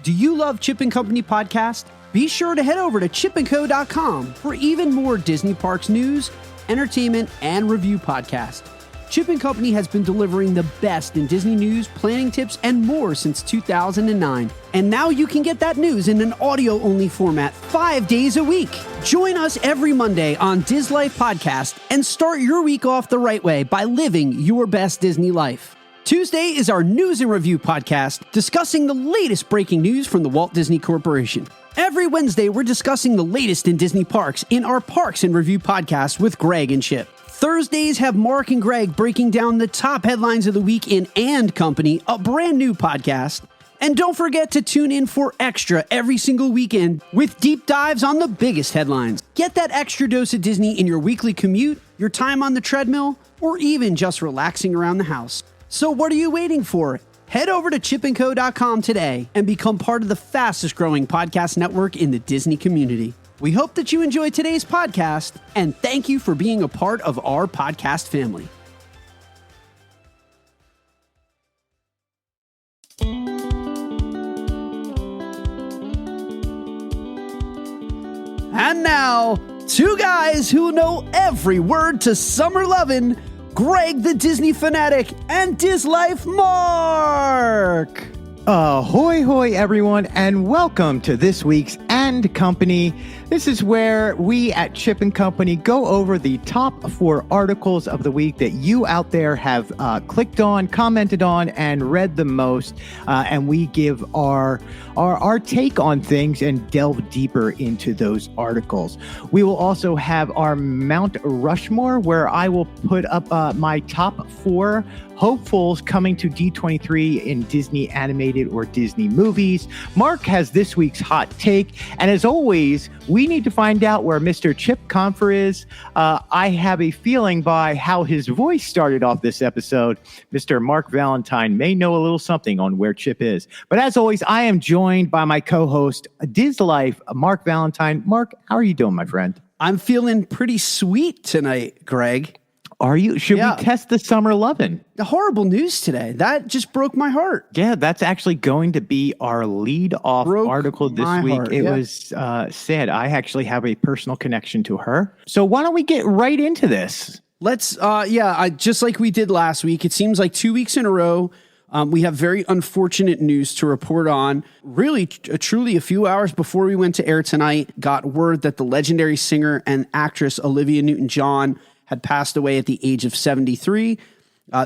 Do you love Chip and Company podcast? Be sure to head over to chipandco.com for even more Disney Parks news, entertainment, and review podcasts. Chip and Company has been delivering the best in Disney news, planning tips, and more since 2009. And now you can get that news in an audio-only format 5 days a week. Join us every Monday on Diz Life Podcast and start your week off the right way by living your best Disney life. Tuesday is our News and Review podcast, discussing the latest breaking news from the Walt Disney Corporation. Every Wednesday, we're discussing the latest in Disney parks in our Parks and Review podcast with Greg and Chip. Thursdays have Mark and Greg breaking down the top headlines of the week in And Company, a brand new podcast. And don't forget to tune in for Extra every single weekend with deep dives on the biggest headlines. Get that extra dose of Disney in your weekly commute, your time on the treadmill, or even just relaxing around the house. So what are you waiting for? Head over to chipandco.com today and become part of the fastest growing podcast network in the Disney community. We hope that you enjoyed today's podcast, and thank you for being a part of our podcast family. And now, two guys who know every word to Summer Lovin', Greg the Disney Fanatic and Diz Life Mark. Ahoy hoy everyone, and welcome to this week's And Company. This is where we at Chip and Company go over the top 4 articles of the week that you out there have clicked on, commented on, and read the most, and we give our take on things and delve deeper into those articles. We will also have our Mount Rushmore, where I will put up my top 4 hopefuls coming to D23 in Disney animated or Disney movies. Mark has this week's hot take, and as always, we need to find out where Mr. Chip Confer is. I have a feeling by how his voice started off this episode, Mr. Mark Valentine may know a little something on where Chip is. But as always, I am joined by my co-host, Diz Life, Mark Valentine. Mark, how are you doing, my friend? I'm feeling pretty sweet tonight, Greg. Are you? Should we test the Summer Lovin'? The horrible news today. That just broke my heart. Yeah, that's actually going to be our lead-off article this week. It was sad. I actually have a personal connection to her. So why don't we get right into this? Let's, just like we did last week, it seems like 2 weeks in a row, we have very unfortunate news to report on. Really, truly, a few hours before we went to air tonight, got word that the legendary singer and actress Olivia Newton-John had passed away at the age of 73.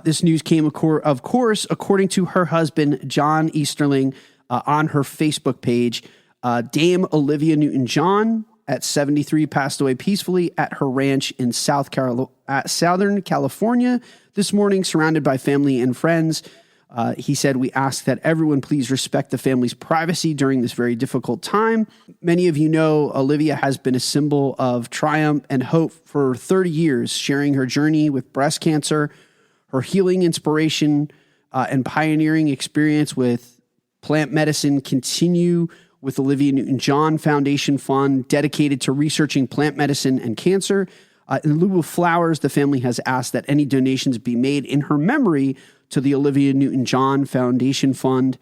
This news came, of course, according to her husband, John Easterling, on her Facebook page. Dame Olivia Newton-John, at 73, passed away peacefully at her ranch in Southern California this morning, surrounded by family and friends. He said, "We ask that everyone please respect the family's privacy during this very difficult time." Many of you know Olivia has been a symbol of triumph and hope for 30 years, sharing her journey with breast cancer, her healing inspiration, and pioneering experience with plant medicine continue with Olivia Newton-John Foundation Fund, dedicated to researching plant medicine and cancer. In lieu of flowers, the family has asked that any donations be made in her memory to the Olivia Newton-John Foundation Fund.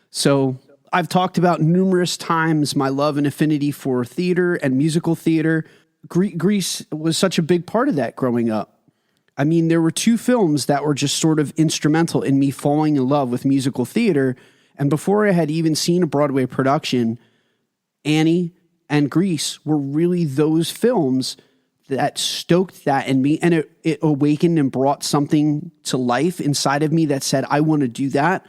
So I've talked about numerous times my love and affinity for theater and musical theater. Grease was such a big part of that growing up. I mean, there were 2 films that were just sort of instrumental in me falling in love with musical theater. And before I had even seen a Broadway production, Annie and Grease were really those films that stoked that in me, and it awakened and brought something to life inside of me that said, I want to do that.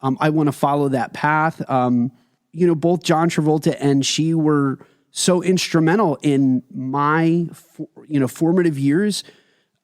I want to follow that path. Both John Travolta and she were so instrumental in my, formative years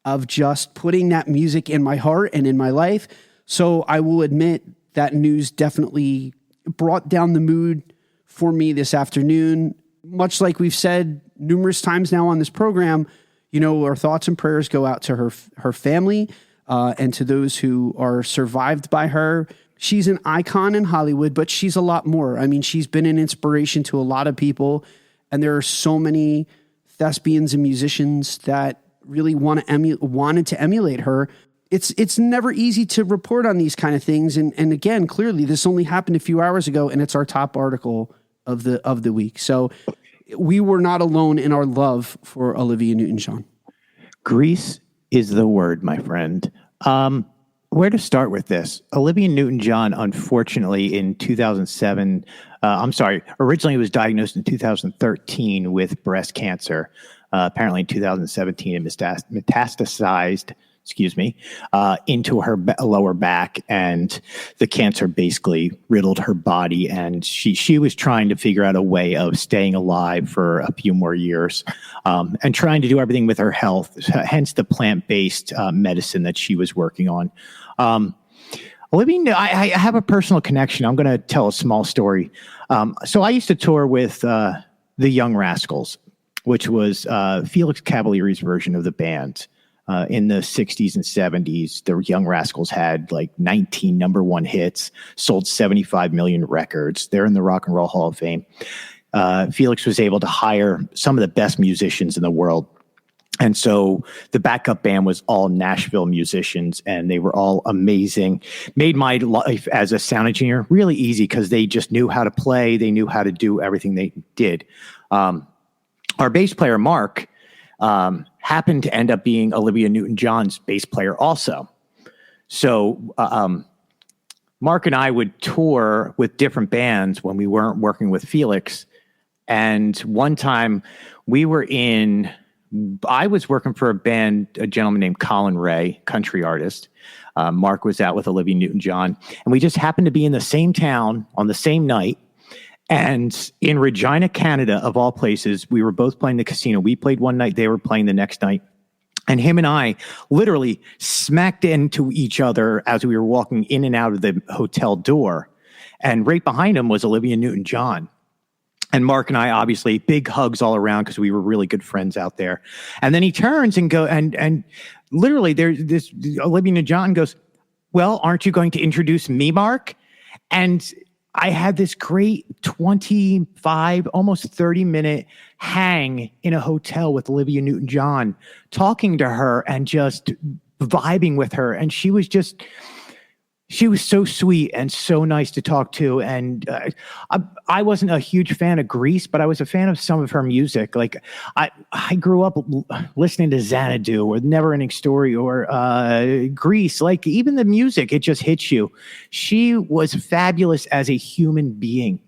of just putting that music in my heart and in my life. So I will admit that news definitely brought down the mood for me this afternoon. Much like we've said numerous times now on this program, our thoughts and prayers go out to her family and to those who are survived by her. She's an icon in Hollywood, but she's a lot more. I mean, she's been an inspiration to a lot of people, and there are so many thespians and musicians that really wanted to emulate her. it's never easy to report on these kind of things. And again, clearly this only happened a few hours ago, and it's our top article of the week. So we were not alone in our love for Olivia Newton-John. Grease is the word, my friend. Where to start with this? Olivia Newton-John, unfortunately, in 2007, originally was diagnosed in 2013 with breast cancer. Apparently in 2017, it metastasized, into her lower back, and the cancer basically riddled her body. And she was trying to figure out a way of staying alive for a few more years, and trying to do everything with her health, hence the plant-based medicine that she was working on. Olivia, I have a personal connection. I'm going to tell a small story. So I used to tour with the Young Rascals, which was Felix Cavalier's version of the band. In the 60s and 70s, the Young Rascals had like 19 number one hits, sold 75 million records. They're in the Rock and Roll Hall of Fame. Felix was able to hire some of the best musicians in the world. And so the backup band was all Nashville musicians, and they were all amazing. Made my life as a sound engineer really easy because they just knew how to play. They knew how to do everything they did. Our bass player, Mark, happened to end up being Olivia Newton-John's bass player also. So Mark and I would tour with different bands when we weren't working with Felix. And one time I was working for a gentleman named Colin Ray, country artist. Mark was out with Olivia Newton-John. And we just happened to be in the same town on the same night. And in Regina, Canada, of all places, we were both playing the casino. We played one night, they were playing the next night. And him and I literally smacked into each other as we were walking in and out of the hotel door. And right behind him was Olivia Newton-John. And Mark and I, obviously, big hugs all around because we were really good friends out there. And then he turns and literally there's this Olivia Newton-John goes, "Well, aren't you going to introduce me, Mark?" And I had this great 25, almost 30-minute hang in a hotel with Olivia Newton-John, talking to her and just vibing with her. And she was so sweet and so nice to talk to. And I wasn't a huge fan of Grease, but I was a fan of some of her music. Like I grew up listening to Xanadu or Never Ending Story or Grease. Like even the music, it just hits you. She was fabulous as a human being.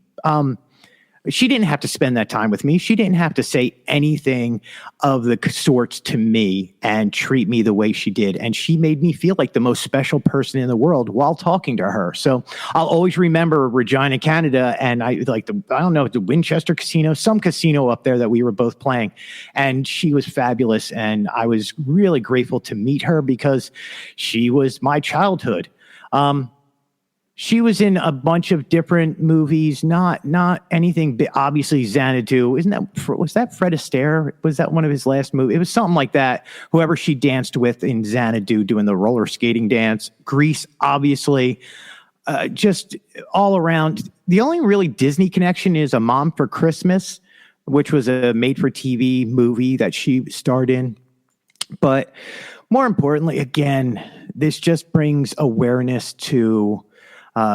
She didn't have to spend that time with me. She didn't have to say anything of the sorts to me and treat me the way she did. And she made me feel like the most special person in the world while talking to her. So I'll always remember Regina, Canada, and the Winchester Casino, some casino up there that we were both playing. And she was fabulous. And I was really grateful to meet her because she was my childhood. She was in a bunch of different movies, not anything big. Obviously, Xanadu. Was that Fred Astaire? Was that one of his last movies? It was something like that. Whoever she danced with in Xanadu doing the roller skating dance. Grease, obviously. Just all around. The only really Disney connection is A Mom for Christmas, which was a made-for-TV movie that she starred in. But more importantly, again, this just brings awareness to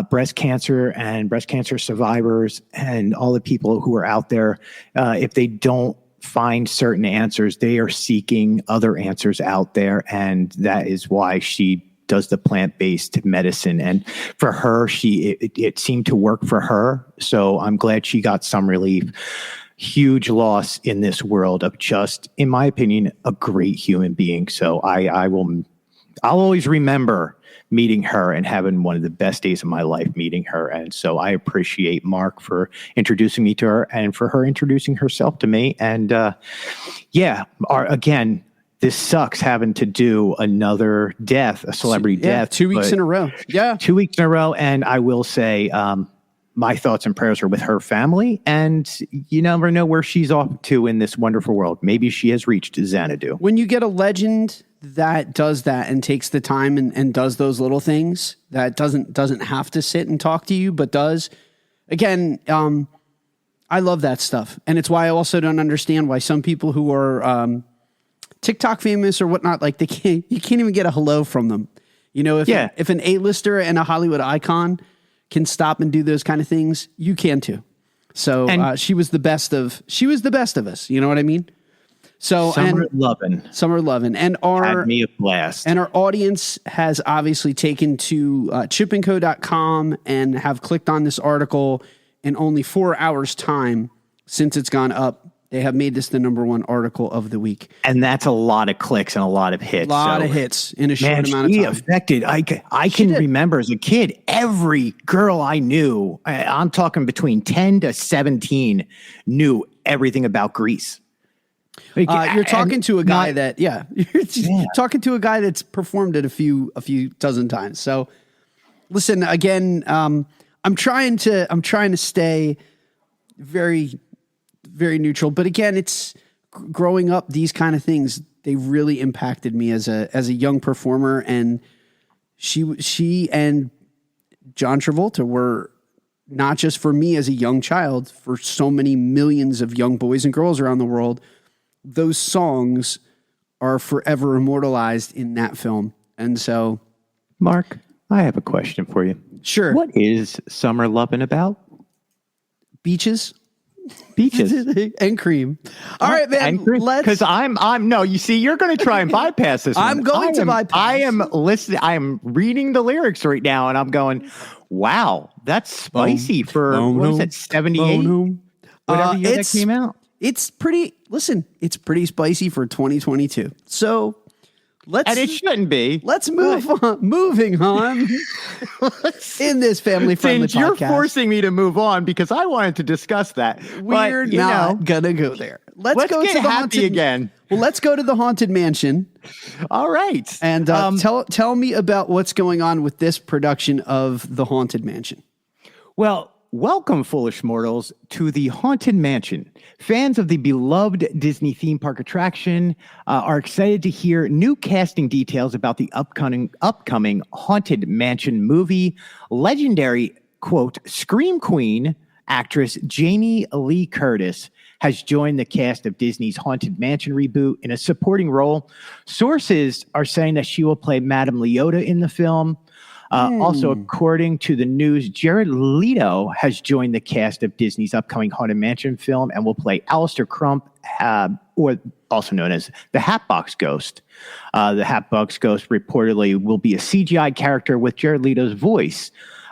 breast cancer and breast cancer survivors and all the people who are out there. If they don't find certain answers, they are seeking other answers out there. And that is why she does the plant-based medicine. And for her, it seemed to work for her. So I'm glad she got some relief. Huge loss in this world of just, in my opinion, a great human being. So I'll always remember meeting her and having one of the best days of my life meeting her. And so I appreciate Mark for introducing me to her and for her introducing herself to me. And again, this sucks having to do another death, a celebrity death. 2 weeks in a row. Yeah. 2 weeks in a row. And I will say, my thoughts and prayers are with her family, and you never know where she's off to in this wonderful world. Maybe she has reached Xanadu. When you get a legend that does that and takes the time and does those little things, that doesn't have to sit and talk to you, but does, again, I love that stuff. And it's why I also don't understand why some people who are TikTok famous or whatnot, like you can't even get a hello from them. You know, Yeah. if an A-lister and a Hollywood icon can stop and do those kind of things, you can too. So And- she was the best of us. You know what I mean? So Summer Lovin' Summer Lovin', and had me a blast. our audience has obviously taken to chipandco.com and have clicked on this article in only 4 hours time since it's gone up. They have made this the #1 article of the week. And that's a lot of clicks and a lot of hits. A lot of hits in a short amount of she time. affected. I can remember as a kid, every girl I knew, I'm talking between 10 to 17, knew everything about Grease. Like, You're talking to a guy not- you're talking to a guy that's performed it a few dozen times. So listen, again, I'm trying to stay very, very neutral, but again, it's growing up, these kind of things, they really impacted me as a young performer. And she and John Travolta were not just for me as a young child, for so many millions of young boys and girls around the world. Those songs are forever immortalized in that film. And so, Mark, I have a question for you. sure. What is Summer Lovin' about? Beaches Beaches. and cream. All right, man. Because I'm no. You see, you're going to try and bypass this. I'm one. going to bypass. I am listening. I am reading the lyrics right now, and I'm going, "Wow, that's spicy for what is it? 78? Whatever year that came out." It's pretty. Listen, it's pretty spicy for 2022. So let's. And it shouldn't be. Let's move on. Moving on in this family-friendly Since you're podcast. forcing me to move on because I wanted to discuss that. We're But, not gonna go there. Let's go get to the happy haunted again. Well, let's go to the Haunted Mansion All right. and tell me about what's going on with this production of the Haunted Mansion. Well, welcome, foolish mortals, to the Haunted Mansion. Fans of the beloved Disney theme park attraction are excited to hear new casting details about the upcoming Haunted Mansion movie. Legendary, quote, Scream Queen actress Jamie Lee Curtis has joined the cast of Disney's Haunted Mansion reboot in a supporting role. Sources are saying that she will play Madame Leota in the film. Also, according to the news, Jared Leto has joined the cast of Disney's upcoming Haunted Mansion film and will play Alistair Crump, or also known as the Hatbox Ghost. The Hatbox Ghost reportedly will be a CGI character with Jared Leto's voice.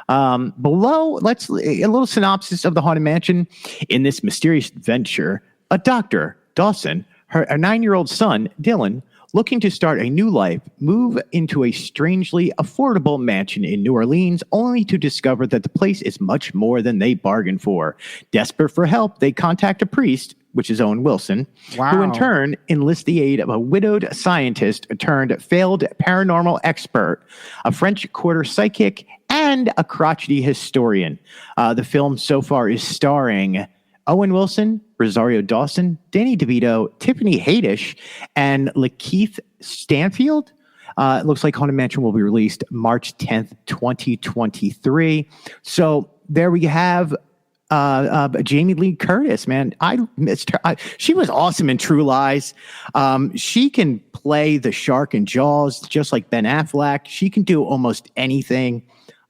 Below, let's a little synopsis of the Haunted Mansion. In this mysterious adventure, a doctor, Dawson, her 9-year-old son, Dylan, looking to start a new life, move into a strangely affordable mansion in New Orleans, only to discover that the place is much more than they bargained for. Desperate for help, they contact a priest, which is Owen Wilson, who in turn enlists the aid of a widowed scientist turned failed paranormal expert, a French Quarter psychic, and a crotchety historian. The film so far is starring Owen Wilson, Rosario Dawson, Danny DeVito, Tiffany Haddish, and Lakeith Stanfield. It looks like Haunted Mansion will be released March 10th, 2023. So there we have Jamie Lee Curtis, man. I missed her. She was awesome in True Lies. She can play the shark in Jaws just like Ben Affleck. She can do almost anything.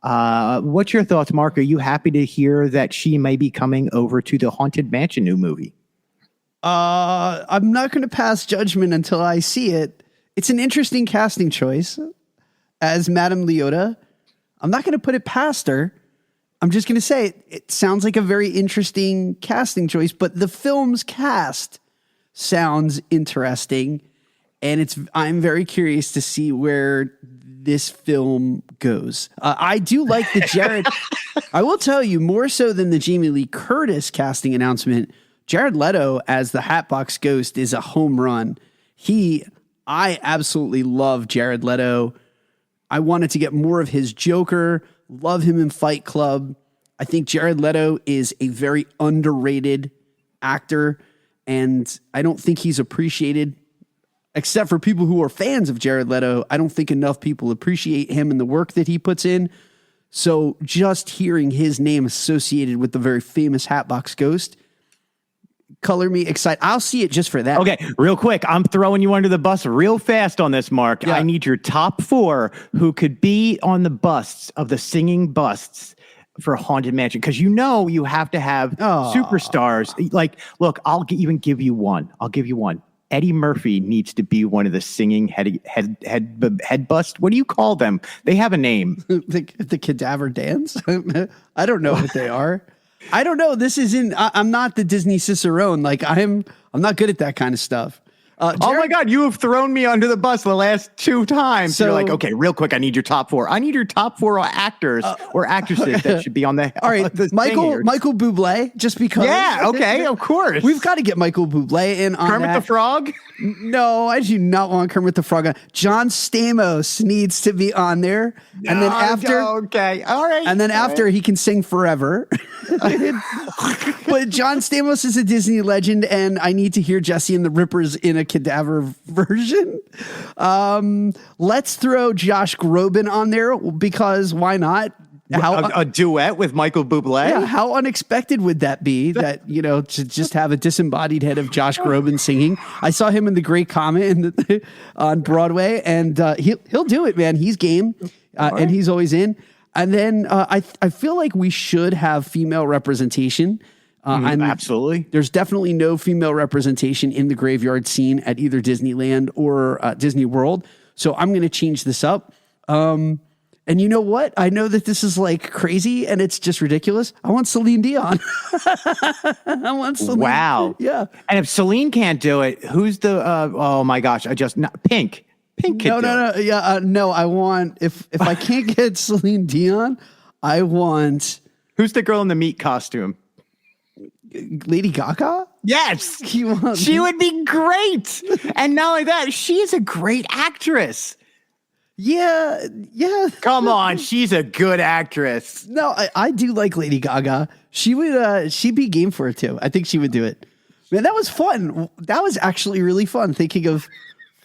What's your thoughts, Mark? Are you happy to hear that she may be coming over to the Haunted Mansion new movie? I'm not going to pass judgment until I see it. It's an interesting casting choice as Madame Leota. I'm not going to put it past her. I'm just going to say it sounds like a very interesting casting choice, but the film's cast sounds interesting. And I'm very curious to see where this film goes. I do like the Jared. I will tell you, more so than the Jamie Lee Curtis casting announcement, Jared Leto as the Hatbox Ghost is a home run. I absolutely love Jared Leto. I wanted to get more of his Joker. Love him in Fight Club. I think Jared Leto is a very underrated actor, and I don't think he's appreciated. Except for people who are fans of Jared Leto, I don't think enough people appreciate him and the work that he puts in. So just hearing his name associated with the very famous Hatbox Ghost color me excited. I'll see it just for that. Okay, real quick, I'm throwing you under the bus real fast on this, Mark. Yeah. I need your top 4 who could be on the busts of the singing busts for Haunted Mansion, because you have to have superstars. Like, look, even give you one. I'll give you one. Eddie Murphy needs to be one of the singing head busts. What do you call them? They have a name. the cadaver dance. I don't know what they are. I don't know. This isn't. I'm not the Disney Cicerone. Like I'm not good at that kind of stuff. Oh my God, you have thrown me under the bus the last 2 times. So, you're like, okay, real quick, I need your top 4. I need your top 4 actors or actresses that should be on the. All right, Michael Bublé, just because. Yeah, okay, of course. We've got to get Michael Bublé in on Kermit that. the Frog? No, I do not want Kermit the Frog on. John Stamos needs to be on there, and then after, okay, all right, and then after he can sing forever. But John Stamos is a Disney legend, and I need to hear Jesse and the Rippers in a cadaver version. Let's throw Josh Groban on there because why not? A duet with Michael Bublé? Yeah, how unexpected would that be that, to just have a disembodied head of Josh Groban singing? I saw him in The Great Comet on Broadway, and he'll do it, man. He's game, and he's always in. And then I feel like we should have female representation. Absolutely. There's definitely no female representation in the graveyard scene at either Disneyland or Disney World. So I'm going to change this up. And you know what? I know that this is like crazy and it's just ridiculous. I want Celine Dion. I want Celine. Wow. Yeah. And if Celine can't do it, who's the, oh my gosh, Pink. Pink can do it. No. Yeah. No, I want, if I can't get Celine Dion, I want. Who's the girl in the meat costume? Lady Gaga? Yes. She would be great. And not only that, she is a great actress. Yeah. Come on, she's a good actress. No, I do like Lady Gaga. She'd be game for it too. I think she would do it. Man, that was fun. That was actually really fun thinking of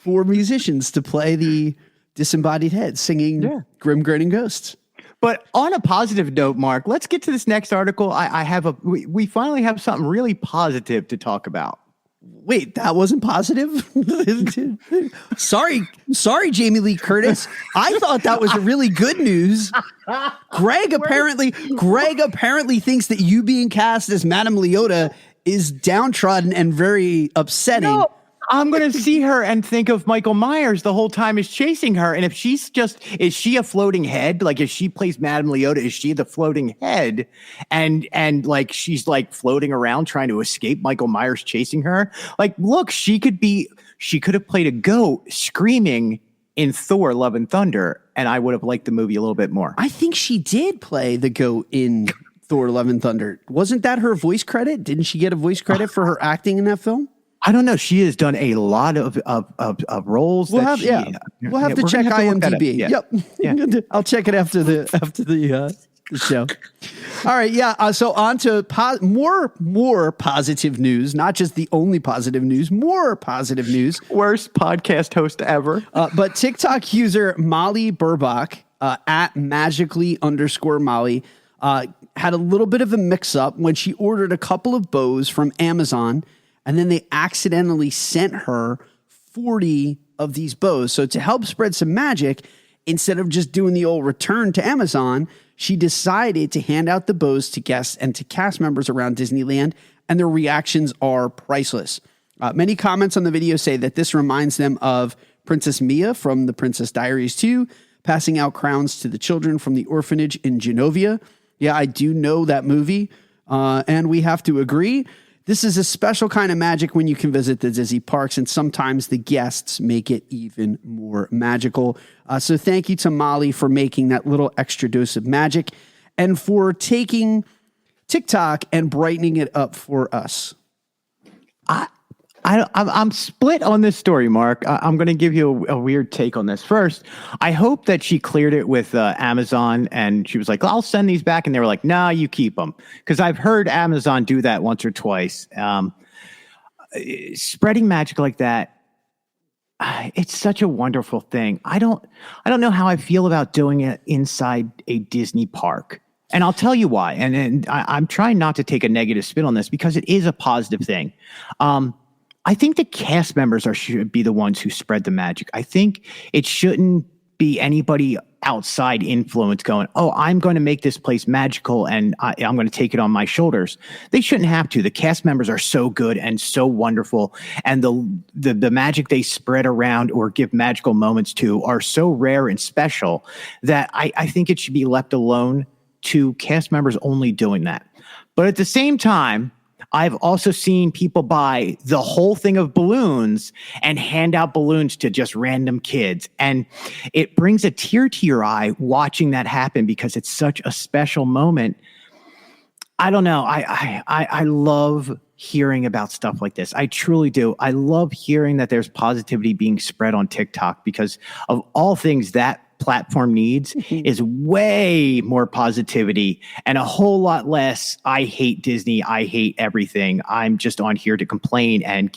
4 musicians to play the disembodied head singing Grim Grinning Ghosts. But on a positive note, Mark, let's get to this next article. We finally have something really positive to talk about. Wait, that wasn't positive? Sorry, Jamie Lee Curtis. I thought that was really good news. Greg apparently thinks that you being cast as Madame Leota is downtrodden and very upsetting. No, I'm going to see her and think of Michael Myers the whole time is chasing her. And if is she a floating head? Like if she plays Madame Leota, is she the floating head? And like, she's like floating around trying to escape Michael Myers chasing her. Like, look, she could have played a goat screaming in Thor: Love and Thunder. And I would have liked the movie a little bit more. I think she did play the goat in Thor: Love and Thunder. Wasn't that her voice credit? Didn't she get a voice credit for her acting in that film? I don't know. She has done a lot of roles. We'll have to check IMDb. Yep. I'll check it after the show. All right. Yeah. So on to more positive news, not just the only positive news, more positive news. Worst podcast host ever. But TikTok user Molly Burbach at magically_Molly had a little bit of a mix up when she ordered a couple of bows from Amazon. And then they accidentally sent her 40 of these bows. So to help spread some magic, instead of just doing the old return to Amazon, she decided to hand out the bows to guests and to cast members around Disneyland, and their reactions are priceless. Many comments on the video say that this reminds them of Princess Mia from The Princess Diaries 2, passing out crowns to the children from the orphanage in Genovia. Yeah, I do know that movie, and we have to agree. This is a special kind of magic when you can visit the Disney parks, and sometimes the guests make it even more magical. So thank you to Molly for making that little extra dose of magic and for taking TikTok and brightening it up for us. I'm split on this story, Mark. I'm going to give you a weird take on this. First, I hope that she cleared it with Amazon and she was like, I'll send these back. And they were like, nah, you keep them. Because I've heard Amazon do that once or twice. Spreading magic like that, it's such a wonderful thing. I don't know how I feel about doing it inside a Disney park. And I'll tell you why. And I'm trying not to take a negative spin on this because it is a positive thing. I think the cast members should be the ones who spread the magic. I think it shouldn't be anybody outside influence going, oh, I'm going to make this place magical and I'm going to take it on my shoulders. They shouldn't have to. The cast members are so good and so wonderful. And the magic they spread around or give magical moments to are so rare and special that I think it should be left alone to cast members only doing that. But at the same time, I've also seen people buy the whole thing of balloons and hand out balloons to just random kids. And it brings a tear to your eye watching that happen because it's such a special moment. I don't know. I love hearing about stuff like this. I truly do. I love hearing that there's positivity being spread on TikTok because of all things that platform needs is way more positivity and a whole lot less I hate Disney, I hate everything, I'm just on here to complain and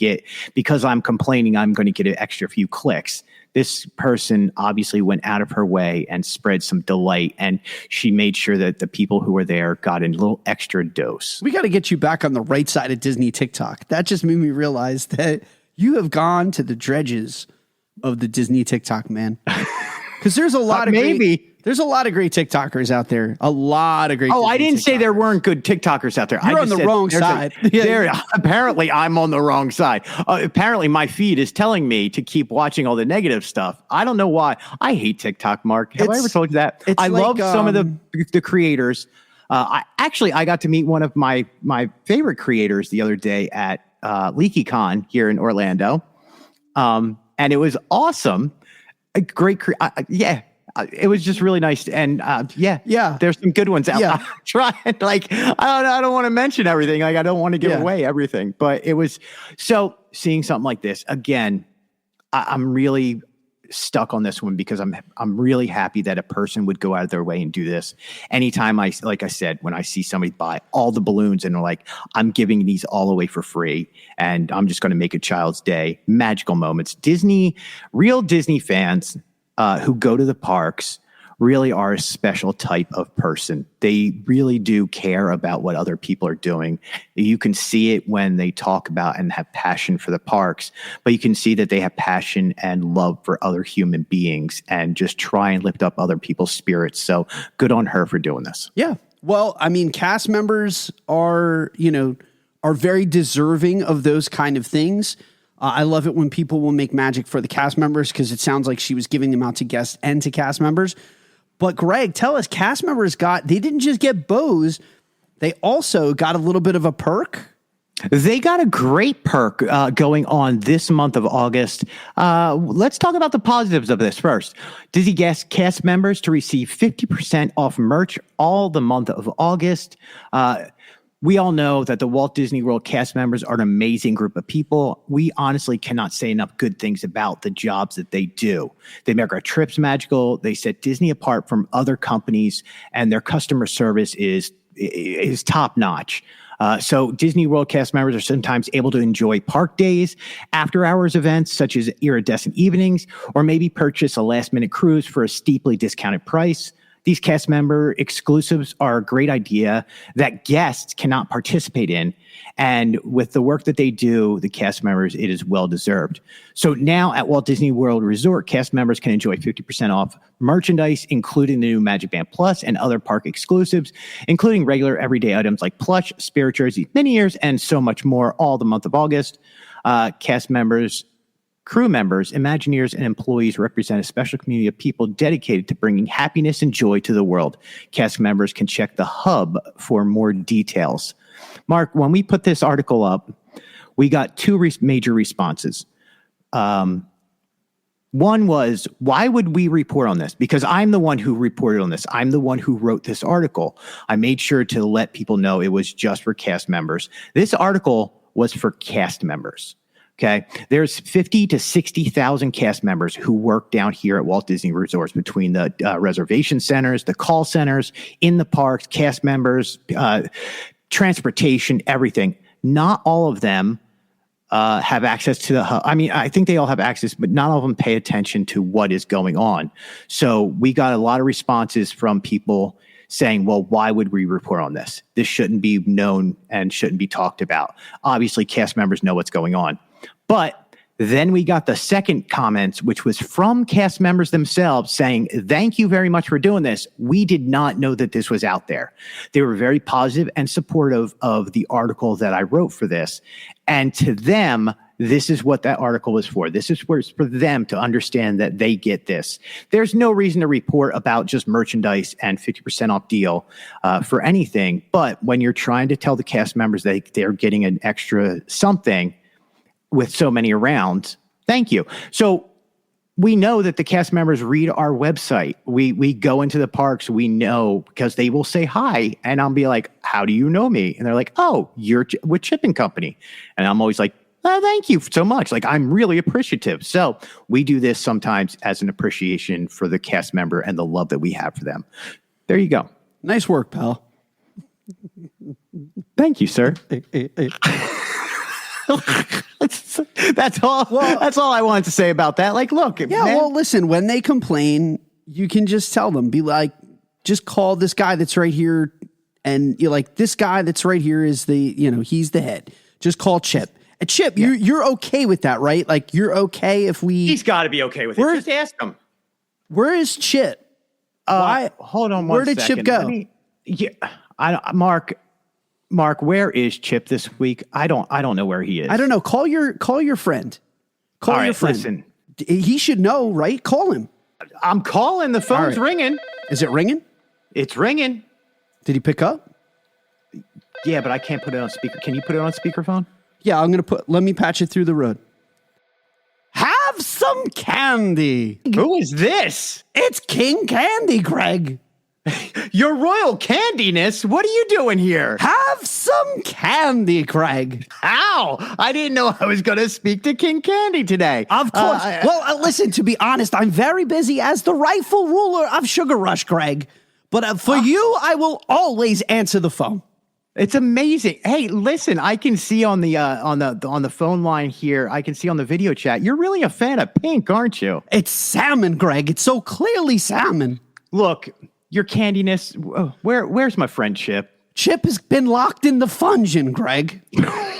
because I'm complaining I'm going to get an extra few clicks. This person obviously went out of her way and spread some delight, and she made sure that the people who were there got a little extra dose. We got to get you back on the right side of Disney TikTok. That just made me realize that you have gone to the dredges of the Disney TikTok, man. Because there's a lot of there's a lot of great TikTokers out there. A lot of great. Oh, I didn't TikTokers. say there weren't good TikTokers out there. You're on the wrong side. Apparently, I'm on the wrong side. Apparently, my feed is telling me to keep watching all the negative stuff. I don't know why. I hate TikTok, Mark. Have I ever told you that? I love some of the creators. I got to meet one of my favorite creators the other day at LeakyCon here in Orlando, and it was awesome. A great, it was just really nice, and there's some good ones out. Yeah. I'm trying, I don't want to mention everything. I don't want to give away everything, but it was so seeing something like this again. I'm really stuck on this one because I'm really happy that a person would go out of their way and do this. Anytime like I said, when I see somebody buy all the balloons and they're like, I'm giving these all away for free and I'm just going to make a child's day, magical moments. Real Disney fans who go to the parks really are a special type of person. They really do care about what other people are doing. You can see it when they talk about and have passion for the parks, but you can see that they have passion and love for other human beings and just try and lift up other people's spirits. So good on her for doing this. Yeah. Well, I mean, cast members are very deserving of those kind of things. I love it when people will make magic for the cast members because it sounds like she was giving them out to guests and to cast members. But Greg, tell us, cast members they didn't just get bows, they also got a little bit of a perk. They got a great perk going on this month of August. Let's talk about the positives of this first. Disney cast members to receive 50% off merch all the month of August. We all know that the Walt Disney World cast members are an amazing group of people. We honestly cannot say enough good things about the jobs that they do. They make our trips magical. They set Disney apart from other companies, and their customer service is top notch. So Disney World cast members are sometimes able to enjoy park days, after hours events such as iridescent evenings, or maybe purchase a last minute cruise for a steeply discounted price. These cast member exclusives are a great idea that guests cannot participate in. And with the work that they do, the cast members, it is well deserved. So now at Walt Disney World Resort, cast members can enjoy 50% off merchandise, including the new Magic Band Plus and other park exclusives, including regular everyday items like plush, spirit jerseys, mini ears, and so much more all the month of August. Cast members, crew members, Imagineers, and employees represent a special community of people dedicated to bringing happiness and joy to the world. Cast members can check the hub for more details. Mark, when we put this article up, we got two major responses. One was, why would we report on this? Because I'm the one who reported on this. I'm the one who wrote this article. I made sure to let people know it was just for cast members. This article was for cast members. Okay, there's 50 to 60,000 cast members who work down here at Walt Disney Resorts between the reservation centers, the call centers, in the parks, cast members, transportation, everything. Not all of them have access to the hub. I mean, I think they all have access, but not all of them pay attention to what is going on. So we got a lot of responses from people saying, well, why would we report on this? This shouldn't be known and shouldn't be talked about. Obviously, cast members know what's going on. But then we got the second comments, which was from cast members themselves saying, thank you very much for doing this. We did not know that this was out there. They were very positive and supportive of the article that I wrote for this. And to them, this is what that article was for. This is where it's for them to understand that they get this. There's no reason to report about just merchandise and 50% off deal for anything. But when you're trying to tell the cast members they're getting an extra something, with so many around, thank you. So we know that the cast members read our website. We go into the parks. We know because they will say hi, and I'll be like, "How do you know me?" And they're like, "Oh, you're with Chip and Company." And I'm always like, "Oh, thank you so much." Like I'm really appreciative. So we do this sometimes as an appreciation for the cast member and the love that we have for them. There you go. Nice work, pal. Thank you, sir. That's all. Well, that's all I wanted to say about that. Like, look, yeah. Man. Well, listen. When they complain, you can just tell them. Be like, just call this guy that's right here, and you're like, this guy that's right here is he's the head. Just call Chip. And Chip, yeah. you're okay with that, right? Like, you're okay if we. He's got to be okay with it. Just ask him. Where is Chip? Why? Hold on. Where did Chip go? Mark, where is Chip this week? I don't know where he is. I don't know. Call your friend. Call your friend. Listen. He should know, right? Call him. I'm calling. The phone's ringing. Is it ringing? It's ringing. Did he pick up? Yeah, but I can't put it on speaker. Can you put it on speakerphone? Yeah, let me patch it through the road. Have some candy. Who is this? It's King Candy, Greg. Your royal candiness, what are you doing here? Have some candy, Greg. How? I didn't know I was going to speak to King Candy today. Of course. Listen, to be honest, I'm very busy as the rightful ruler of Sugar Rush, Greg. But for you, I will always answer the phone. It's amazing. Hey, listen, I can see on the phone line here, I can see on the video chat, you're really a fan of Pink, aren't you? It's salmon, Greg. It's so clearly salmon. Look, your candiness, where's my friend Chip? Chip has been locked in the Fungin, Greg.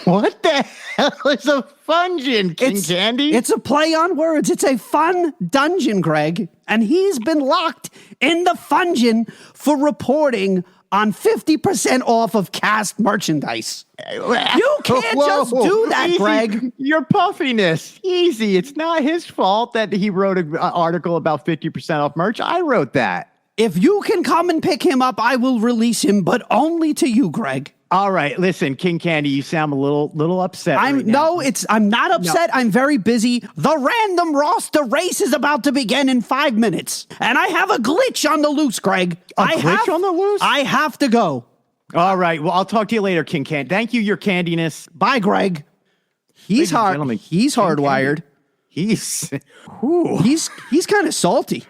What the hell is a Fungin, King Candy? It's a play on words. It's a fun dungeon, Greg. And he's been locked in the Fungin for reporting on 50% off of cast merchandise. You can't just do that, easy. Greg. Your puffiness. Easy. It's not his fault that he wrote an article about 50% off merch. I wrote that. If you can come and pick him up, I will release him, but only to you, Greg. All right, listen, King Candy, you sound a little upset. I'm not upset. No. I'm very busy. The random roster race is about to begin in 5 minutes, and I have a glitch on the loose, Greg. On the loose? I have to go. All right. Well, I'll talk to you later, King Candy. Thank you, your candiness. Bye, Greg. He's He's hardwired. He's kind of salty.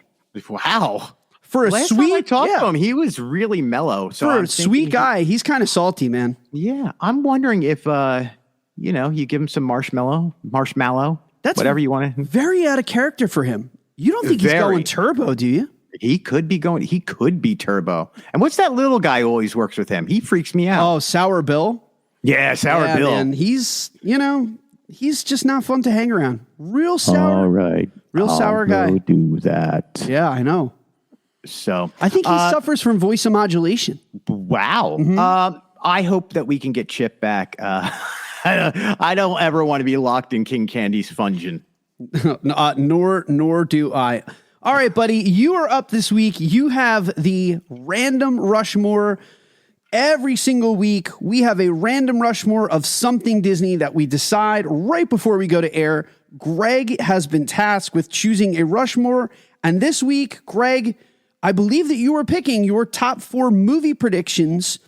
Wow. For a Last sweet, time I talked to him, he was really mellow. So for a sweet guy, he's kind of salty, man. Yeah, I'm wondering if you give him some marshmallow. That's whatever you want to. Very out of character for him. You don't think he's going turbo, do you? He could be turbo. And what's that little guy who always works with him? He freaks me out. Oh, Sour Bill. Yeah, Sour Bill. Man, he's just not fun to hang around. Real sour. All right, sour guy. Do that. Yeah, I know. So I think he suffers from voice modulation. Wow. Mm-hmm. I hope that we can get Chip back. I don't ever want to be locked in King Candy's Fungin. Nor do I. All right, buddy, you are up this week. You have the random Rushmore. Every single week, we have a random Rushmore of something Disney that we decide right before we go to air. Greg has been tasked with choosing a Rushmore. And this week, Greg, I believe that you were picking your top 4 movie predictions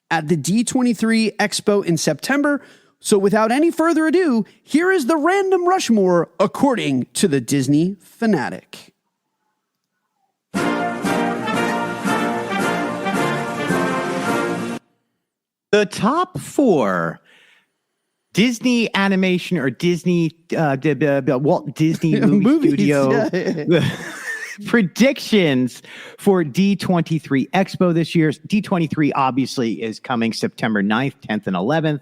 at the D23 Expo in September. So without any further ado, here is the random Rushmore according to the Disney Fanatic. The top 4 Disney animation or Disney Walt Disney movie Movies, studio. Yeah. predictions for D23 Expo this year. D23 obviously is coming September 9th, 10th, and 11th.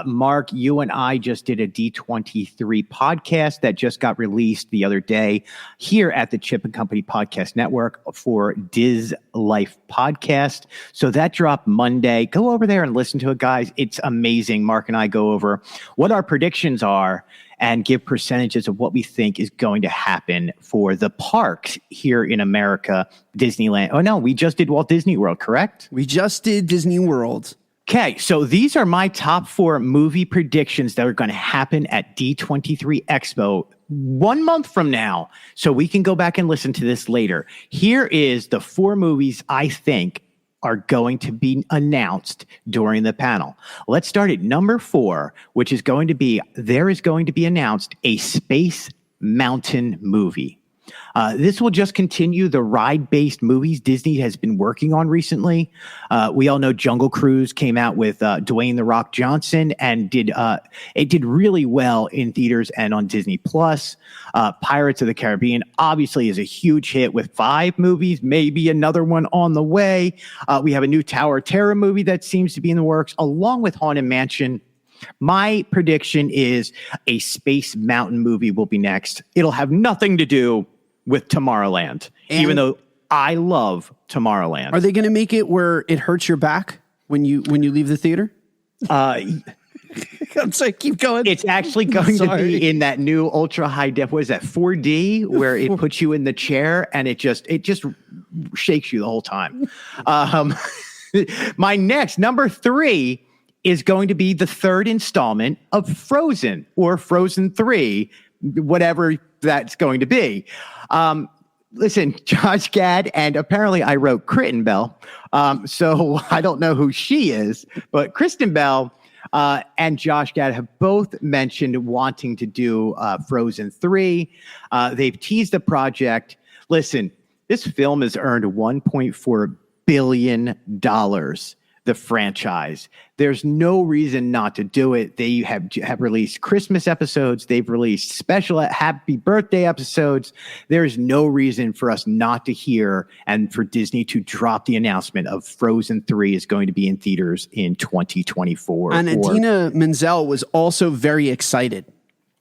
Mark, you and I just did a D23 podcast that just got released the other day here at the Chip and Company Podcast Network for Diz Life Podcast. So that dropped Monday. Go over there and listen to it, guys. It's amazing. Mark and I go over what our predictions are and give percentages of what we think is going to happen for the parks here in America, Disneyland. Oh, no, we just did Walt Disney World, correct? We just did Disney World. Okay, so these are my top 4 movie predictions that are going to happen at D23 Expo 1 month from now. So we can go back and listen to this later. Here is the 4 movies I think are going to be announced during the panel. Let's start at number 4, which is going to be, there is going to be announced a Space Mountain movie. This will just continue the ride-based movies Disney has been working on recently. We all know Jungle Cruise came out with Dwayne "The Rock" Johnson and it did really well in theaters and on Disney Plus. Pirates of the Caribbean obviously is a huge hit with 5 movies, maybe another one on the way. We have a new Tower of Terror movie that seems to be in the works, along with Haunted Mansion. My prediction is a Space Mountain movie will be next. It'll have nothing to do with Tomorrowland, even though I love Tomorrowland. Are they going to make it where it hurts your back when you leave the theater? I'm sorry, keep going. It's actually going to be in that new ultra high def. What is that? 4D, where it puts you in the chair and it just shakes you the whole time. My next number 3 is going to be the 3rd installment of Frozen, or Frozen 3, whatever that's going to be. Listen, Josh Gad, and apparently I wrote Kristen Bell, so I don't know who she is, but Kristen Bell and Josh Gad have both mentioned wanting to do Frozen 3. They've teased the project. Listen, this film has earned $1.4 billion, the franchise. There's no reason not to do it. They have released Christmas episodes. They've released special happy birthday episodes. There's no reason for us not to hear and for Disney to drop the announcement of Frozen 3 is going to be in theaters in 2024. And Idina Menzel was also very excited.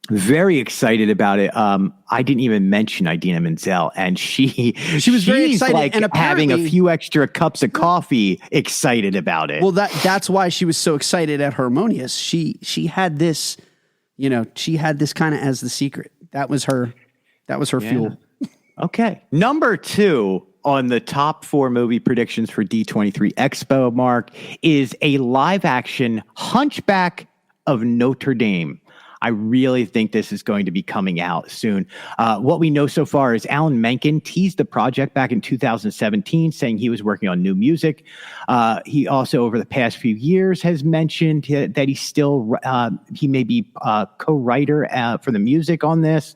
Very excited about it. I didn't even mention Idina Menzel, and she was very excited, like and having a few extra cups of coffee, excited about it. Well, that's why she was so excited at Harmonious. She had this, she had this kind of as the secret. That was her fuel. Okay, number 2 on the top 4 movie predictions for D23 Expo, Mark, is a live action Hunchback of Notre Dame. I really think this is going to be coming out soon. What we know so far is Alan Menken teased the project back in 2017, saying he was working on new music. He also, over the past few years, has mentioned that he may be co-writer for the music on this.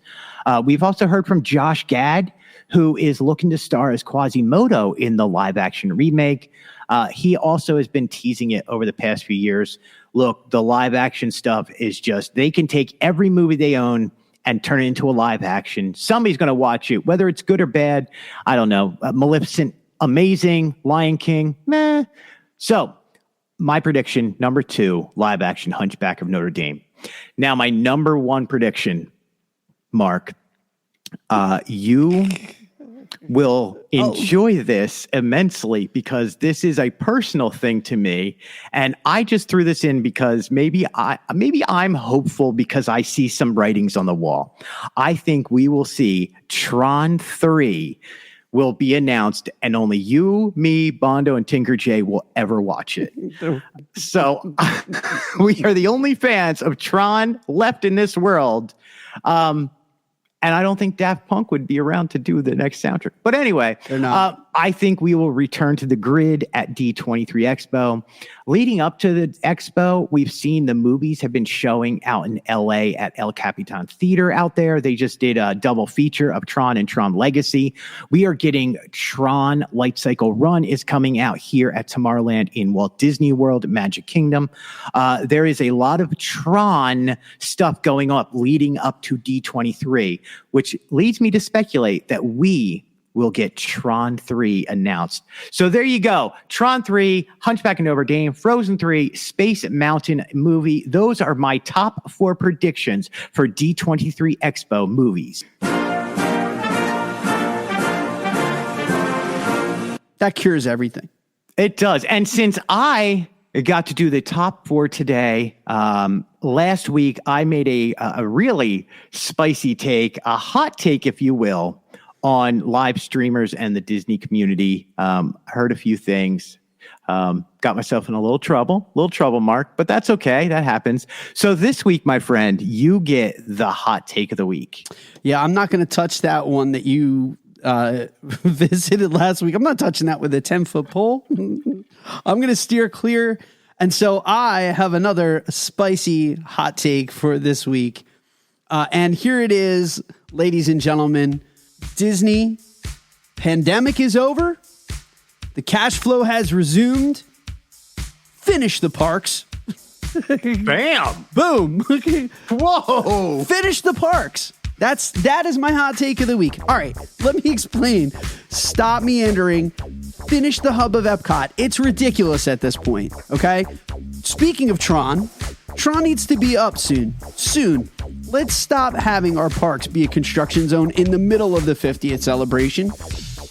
We've also heard from Josh Gad, who is looking to star as Quasimodo in the live-action remake. He also has been teasing it over the past few years. Look, the live-action stuff is just, they can take every movie they own and turn it into a live-action. Somebody's going to watch it, whether it's good or bad. I don't know. Maleficent, amazing. Lion King, meh. So, my prediction, number 2, live-action Hunchback of Notre Dame. Now, my number 1 prediction, Mark, you will enjoy this immensely because this is a personal thing to me. And I just threw this in because maybe I'm hopeful because I see some writings on the wall. I think we will see Tron 3 will be announced and only you, me, Bondo, and Tinker J will ever watch it. So we are the only fans of Tron left in this world. And I don't think Daft Punk would be around to do the next soundtrack. But anyway, they're not. I think we will return to the grid at D23 Expo. Leading up to the expo, we've seen the movies have been showing out in LA at El Capitan Theater out there. They just did a double feature of Tron and Tron Legacy. We are getting Tron Light Cycle Run is coming out here at Tomorrowland in Walt Disney World, Magic Kingdom. There is a lot of Tron stuff going up leading up to D23, which leads me to speculate that we we'll get Tron 3 announced. So there you go. Tron 3, Hunchback of Notre Dame, Frozen 3, Space Mountain movie. Those are my top 4 predictions for D23 Expo movies. That cures everything. It does. And since I got to do the top 4 today, last week I made a really spicy take, a hot take, if you will, on live streamers and the Disney community. Heard a few things. Got myself in a little trouble, Mark, but that's okay. That happens. So this week, my friend, you get the hot take of the week. Yeah, I'm not going to touch that one that you visited last week. I'm not touching that with a 10-foot pole. I'm going to steer clear. And so I have another spicy hot take for this week. And here it is, ladies and gentlemen. Disney, pandemic is over. The cash flow has resumed. Finish the parks. Bam! Boom. Whoa! Finish the parks. That is my hot take of the week. All right, let me explain. Stop meandering. Finish the hub of Epcot. It's ridiculous at this point, okay? Speaking of Tron needs to be up soon. Let's stop having our parks be a construction zone in the middle of the 50th celebration.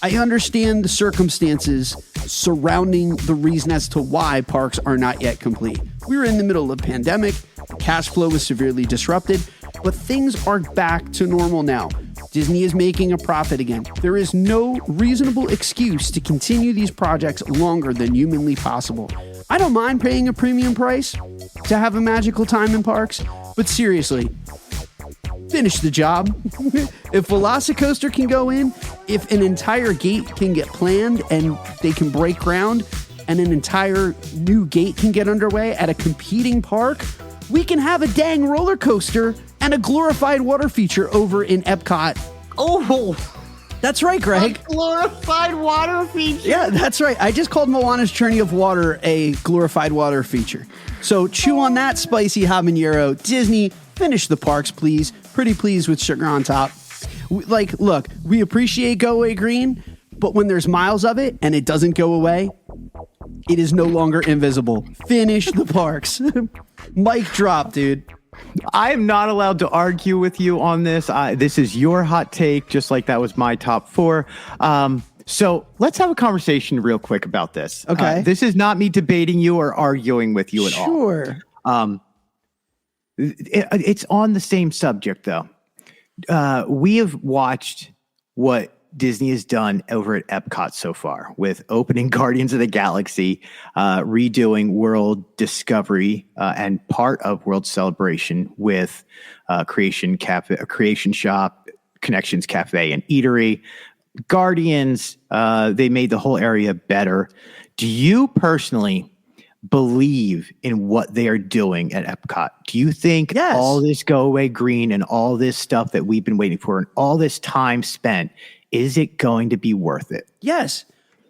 I understand the circumstances surrounding the reason as to why parks are not yet complete. We were in the middle of a pandemic. Cash flow was severely disrupted, but things are back to normal now. Disney is making a profit again. There is no reasonable excuse to continue these projects longer than humanly possible. I don't mind paying a premium price to have a magical time in parks, but seriously, finish the job. If Velocicoaster can go in, if an entire gate can get planned and they can break ground, and an entire new gate can get underway at a competing park, we can have a dang roller coaster and a glorified water feature over in Epcot. Oh, that's right, Greg. A glorified water feature. Yeah, that's right. I just called Moana's Journey of Water a glorified water feature. So chew on that, spicy habanero. Disney, finish the parks, please. Pretty pleased with sugar on top. Look, we appreciate Go Away Green, but when there's miles of it and it doesn't go away, it is no longer invisible. Finish the parks. Mic drop, dude. I am not allowed to argue with you on this. This is your hot take, just like that was my top 4. So let's have a conversation real quick about this. Okay. This is not me debating you or arguing with you at all. Sure. It's on the same subject, though. We have watched what Disney has done over at Epcot so far with opening Guardians of the Galaxy, redoing World Discovery, and part of World Celebration with Creation Shop, Connections Cafe and Eatery. Guardians, they made the whole area better. Do you personally believe in what they are doing at Epcot? Do you think all this Go Away Green and all this stuff that we've been waiting for and all this time spent, is it going to be worth it? Yes.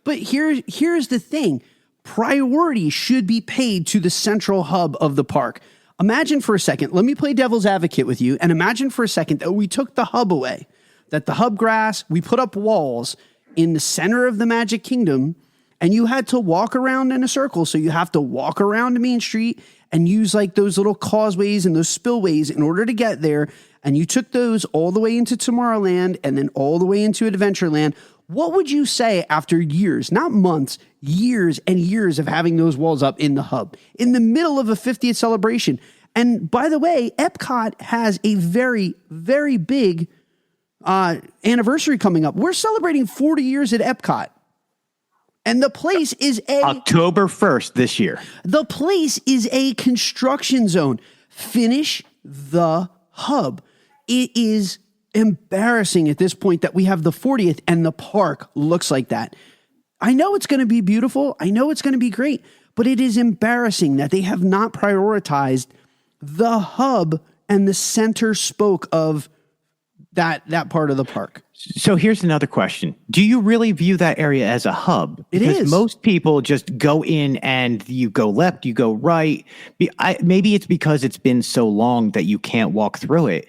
But here's the thing. Priority should be paid to the central hub of the park. Imagine for a second, let me play devil's advocate with you, and imagine for a second that we took the hub away, that the hub grass, we put up walls in the center of the Magic Kingdom, and you had to walk around in a circle. So you have to walk around Main Street and use like those little causeways and those spillways in order to get there. And you took those all the way into Tomorrowland and then all the way into Adventureland. What would you say after years, not months, years and years of having those walls up in the hub, in the middle of a 50th celebration? And by the way, Epcot has a very, very big anniversary coming up. We're celebrating 40 years at Epcot. And the place is October 1st this year. The place is a construction zone. Finish the hub. It is embarrassing at this point that we have the 40th and the park looks like that. I know it's going to be beautiful. I know it's going to be great, but it is embarrassing that they have not prioritized the hub and the center spoke of that part of the park. So here's another question. Do you really view that area as a hub? Because most people just go in and you go left, you go right. Maybe it's because it's been so long that you can't walk through it.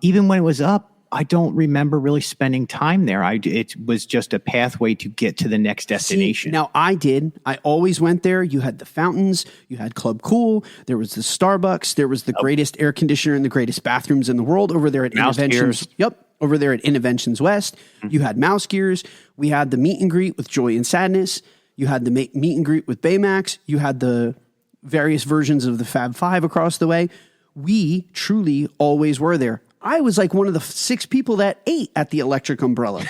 Even when it was up, don't remember really spending time there. It was just a pathway to get to the next destination. See, now I did. I always went there. You had the fountains. You had Club Cool. There was the Starbucks. There was the greatest air conditioner and the greatest bathrooms in the world over there at Mouse Interventions. Gears. Yep. Over there at Interventions West. You had Mouse Gears. We had the meet and greet with Joy and Sadness. You had the meet and greet with Baymax. You had the various versions of the Fab Five across the way. We truly always were there. I was like one of the 6 people that ate at the Electric Umbrella.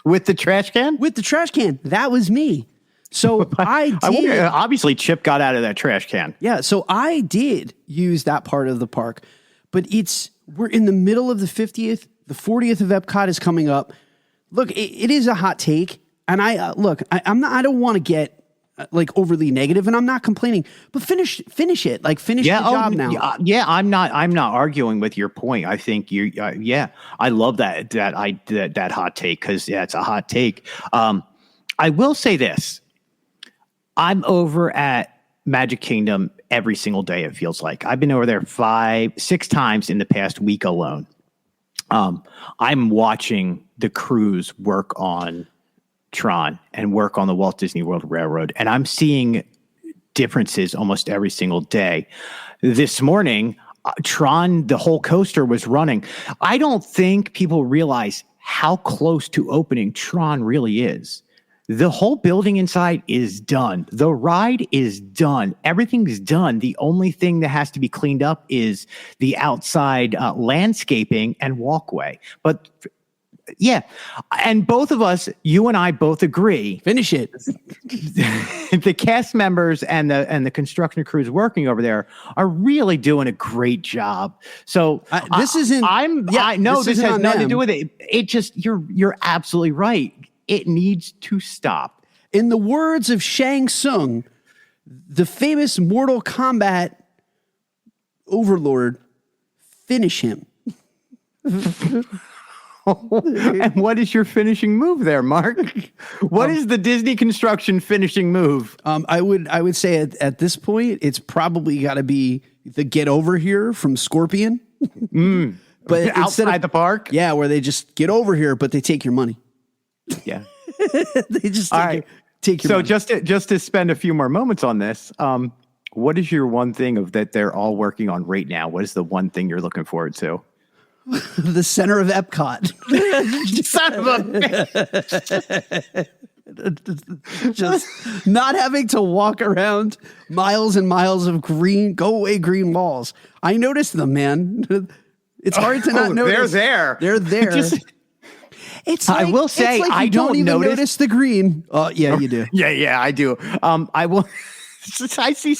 With the trash can? With the trash can. That was me. So I did. Obviously, Chip got out of that trash can. Yeah, so I did use that part of the park. But we're in the middle of the 50th. The 40th of Epcot is coming up. Look, it is a hot take. And I don't want to get like overly negative, and I'm not complaining, but finish it. Like finish the job now. Yeah, I'm not arguing with your point. I think I love that hot take, because it's a hot take. I will say this: I'm over at Magic Kingdom every single day. It feels like I've been over there 5-6 times in the past week alone. I'm watching the crews work on Tron and work on the Walt Disney World Railroad, and I'm seeing differences almost every single day. This morning, Tron, the whole coaster was running. I don't think people realize how close to opening Tron really is. The whole building inside is done. The ride is done. Everything's done. The only thing that has to be cleaned up is the outside landscaping and walkway. But yeah, and both of us, you and I both agree. Finish it. The cast members and the construction crews working over there are really doing a great job. So this has nothing to do with it. It just you're absolutely right. It needs to stop. In the words of Shang Tsung, the famous Mortal Kombat overlord, finish him. And what is your finishing move there, Mark? What is the Disney construction finishing move? I would say at this point, it's probably got to be the Get Over Here from Scorpion. But outside the park? Yeah, where they just get over here, but they take your money. Yeah. They just take your money. So just to spend a few more moments on this, what is your one thing that they're all working on right now? What is the one thing you're looking forward to? The center of Epcot. Son of a just not having to walk around miles and miles of go away green walls. I noticed them, man. It's hard to not notice. They're there. It's like, I will say, it's like I don't even notice the green. Yeah, you do. Yeah, I do. I will. I see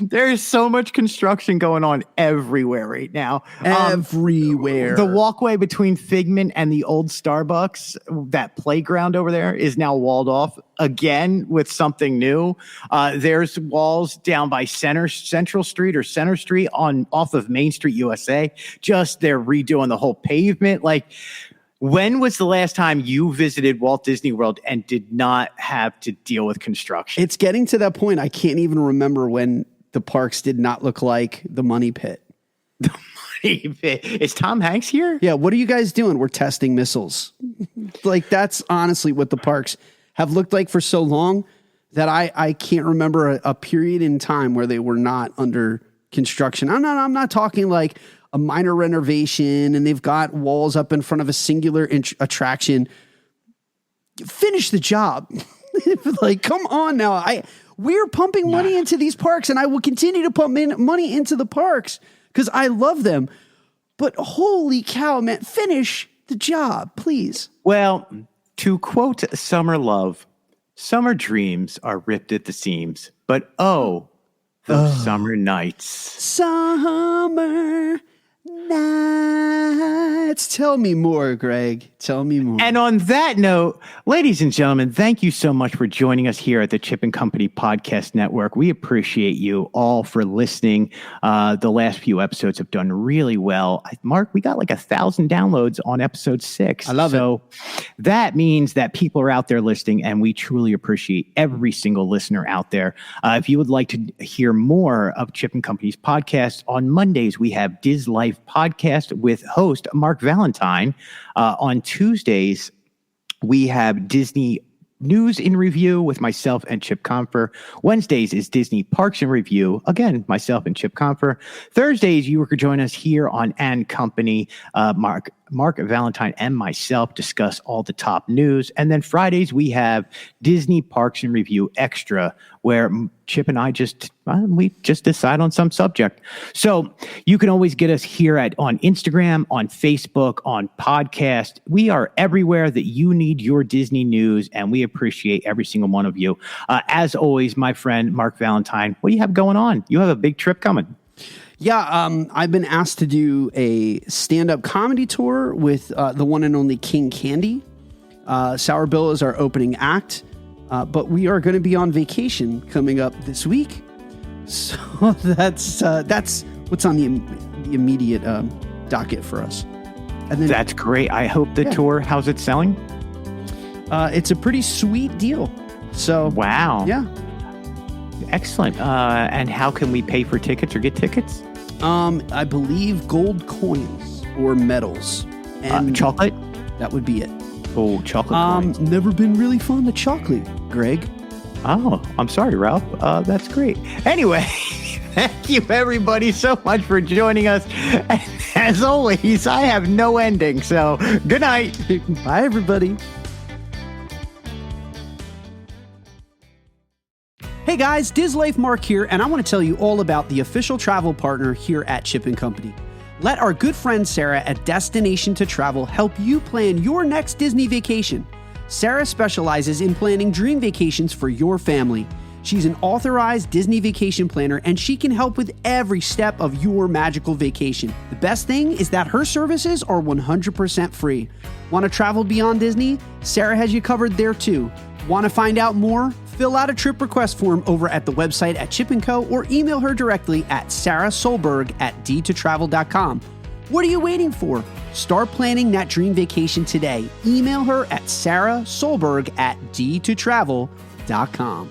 there's so much construction going on everywhere right now. Everywhere. The walkway between Figment and the old Starbucks, that playground over there, is now walled off again with something new. There's walls down by Central Street or Center Street off of Main Street, USA. Just they're redoing the whole pavement. When was the last time you visited Walt Disney World and did not have to deal with construction? It's getting to that point. I can't even remember when the parks did not look like the Money Pit. The Money Pit. Is Tom Hanks here? Yeah. What are you guys doing? We're testing missiles. That's honestly what the parks have looked like for so long that I can't remember a period in time where they were not under construction. I'm not talking like a minor renovation and they've got walls up in front of a singular attraction. Finish the job. Come on now. We're pumping money into these parks, and I will continue to pump money into the parks because I love them. But holy cow, man, finish the job, please. Well, to quote Summer Love, summer dreams are ripped at the seams, but those summer nights. Summer nights. Tell me more, Greg. Tell me more. And on that note, ladies and gentlemen, thank you so much for joining us here at the Chip and Company Podcast Network. We appreciate you all for listening. The last few episodes have done really well. Mark, we got like 1,000 downloads on episode 6. I love it. So that means that people are out there listening, and we truly appreciate every single listener out there. If you would like to hear more of Chip and Company's podcast, on Mondays we have Diz Life Podcast with host Mark Valentine. On Tuesdays, we have Disney News in Review with myself and Chip Confer. Wednesdays is Disney Parks in Review. Again, myself and Chip Confer. Thursdays, you can join us here on And Company. Mark Valentine and myself discuss all the top news. And then Fridays, we have Disney Parks in Review Extra, where Chip and I just decide on some subject. So you can always get us here on Instagram, on Facebook, on podcast. We are everywhere that you need your Disney news, and we appreciate every single one of you. As always, my friend Mark Valentine, what do you have going on? You have a big trip coming. Yeah, I've been asked to do a stand-up comedy tour with the one and only King Candy. Sour Bill is our opening act, but we are going to be on vacation coming up this week. So that's what's on the immediate docket for us. And then That's great. I hope the tour, how's it selling? it's a pretty sweet deal. So Wow. yeah. Excellent. And how can we pay for tickets or get tickets? I believe gold coins or medals. And Chocolate? that would be it. Oh, chocolate coins. Never been really fond of chocolate, Greg. Oh, I'm sorry, Ralph. That's great. Anyway, thank you everybody so much for joining us. And as always, I have no ending. So good night. Bye, everybody. Hey guys, Diz Life Mark here, and I want to tell you all about the official travel partner here at Chip & Company. Let our good friend Sarah at Destination to Travel help you plan your next Disney vacation. Sarah specializes in planning dream vacations for your family. She's an authorized Disney vacation planner, and she can help with every step of your magical vacation. The best thing is that her services are 100% free. Want to travel beyond Disney? Sarah has you covered there too. Want to find out more? Fill out a trip request form over at the website at Chip & Co. or email her directly at sarahsolberg@d2travel.com. What are you waiting for? Start planning that dream vacation today. Email her at sarahsolberg@d2travel.com.